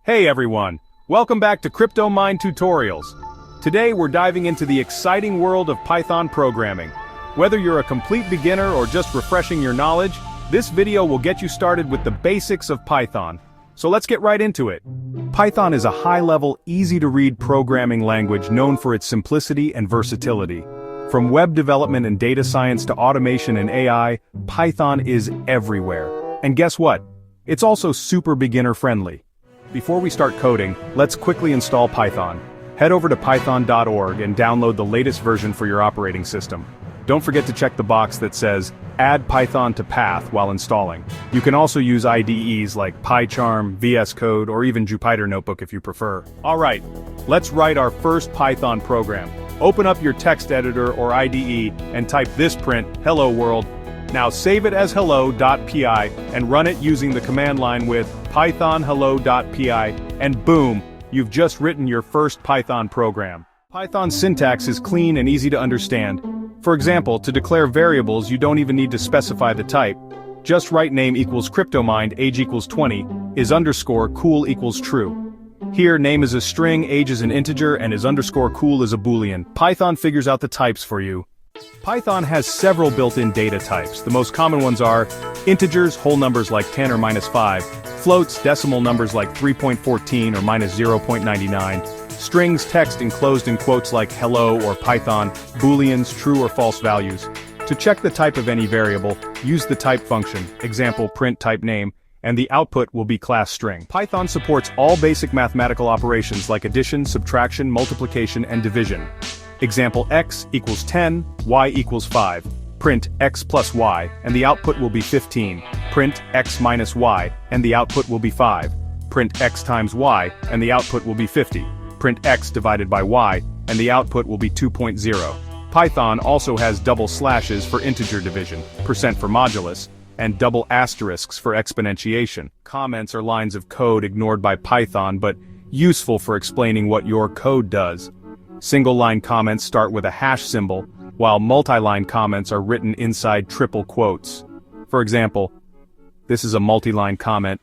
Hey everyone, welcome back to Kryptomind Tutorials. Today we're diving into the exciting world of Python programming. Whether you're a complete beginner or just refreshing your knowledge, this video will get you started with the basics of Python. So let's get right into it. Python is a high-level, easy-to-read programming language known for its simplicity and versatility. From web development and data science to automation and AI, Python is everywhere. And guess what? It's also super beginner-friendly. Before we start coding, let's quickly install Python. Head over to python.org and download the latest version for your operating system. Don't forget to check the box that says, Add Python to Path while installing. You can also use IDEs like PyCharm, VS Code, or even Jupyter Notebook if you prefer. Alright, let's write our first Python program. Open up your text editor or IDE and type this print, Hello World. Now save it as hello.py and run it using the command line with python hello.py, and boom, you've just written your first Python program. Python's syntax is clean and easy to understand. For example, to declare variables you don't even need to specify the type. Just write name equals Kryptomind, age equals 20, is underscore cool equals true. Here name is a string, age is an integer, and is underscore cool is a boolean. Python figures out the types for you. Python has several built-in data types. The most common ones are integers, whole numbers like 10 or minus 5, floats, decimal numbers like 3.14 or minus 0.99, strings, text enclosed in quotes like hello or Python, booleans, true or false values. To check the type of any variable, use the type function, example print type name, and the output will be class string. Python supports all basic mathematical operations like addition, subtraction, multiplication, and division. Example x equals 10, y equals 5. Print x plus y, and the output will be 15. Print x minus y, and the output will be 5. Print x times y, and the output will be 50. Print x divided by y, and the output will be 2.0. Python also has double slashes for integer division, percent for modulus, and double asterisks for exponentiation. Comments are lines of code ignored by Python but useful for explaining what your code does. Single-line comments start with a hash symbol, while multi-line comments are written inside triple quotes. For example, this is a multi-line comment.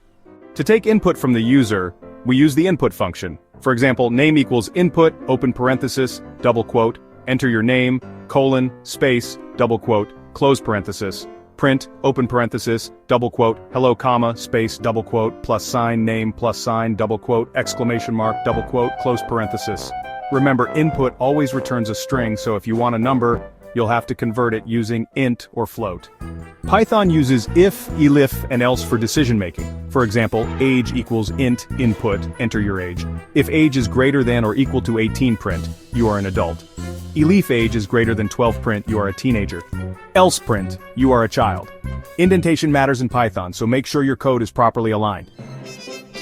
To take input from the user, we use the input function. For example, name equals input, open parenthesis, double quote, enter your name, colon, space, double quote, close parenthesis, print, open parenthesis, double quote, hello comma, space, double quote, plus sign, name, plus sign, double quote, exclamation mark, double quote, close parenthesis. Remember, input always returns a string, so if you want a number, you'll have to convert it using int or float. Python uses if, elif, and else for decision-making. For example, age equals int, input, enter your age. If age is greater than or equal to 18 print, you are an adult. Elif age is greater than 12 print, you are a teenager. Else print, you are a child. Indentation matters in Python, so make sure your code is properly aligned.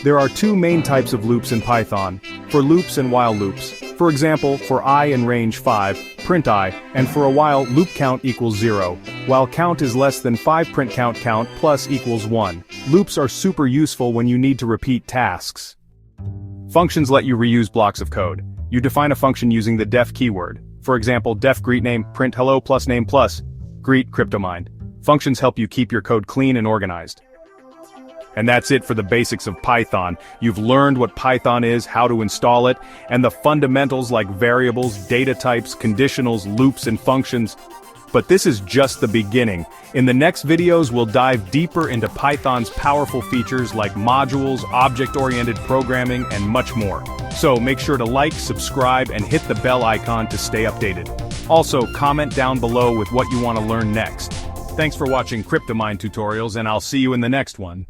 There are two main types of loops in Python, for loops and while loops. For example, for I in range 5, print I, and for a while loop count equals 0. While count is less than 5 print count plus equals 1. Loops are super useful when you need to repeat tasks. Functions let you reuse blocks of code. You define a function using the def keyword. For example, def greetName, print hello plus name plus, greet Kryptomind. Functions help you keep your code clean and organized. And that's it for the basics of Python. You've learned what Python is, how to install it, and the fundamentals like variables, data types, conditionals, loops, and functions. But this is just the beginning. In the next videos, we'll dive deeper into Python's powerful features like modules, object-oriented programming, and much more. So make sure to like, subscribe, and hit the bell icon to stay updated. Also, comment down below with what you want to learn next. Thanks for watching Kryptomind Tutorials, and I'll see you in the next one.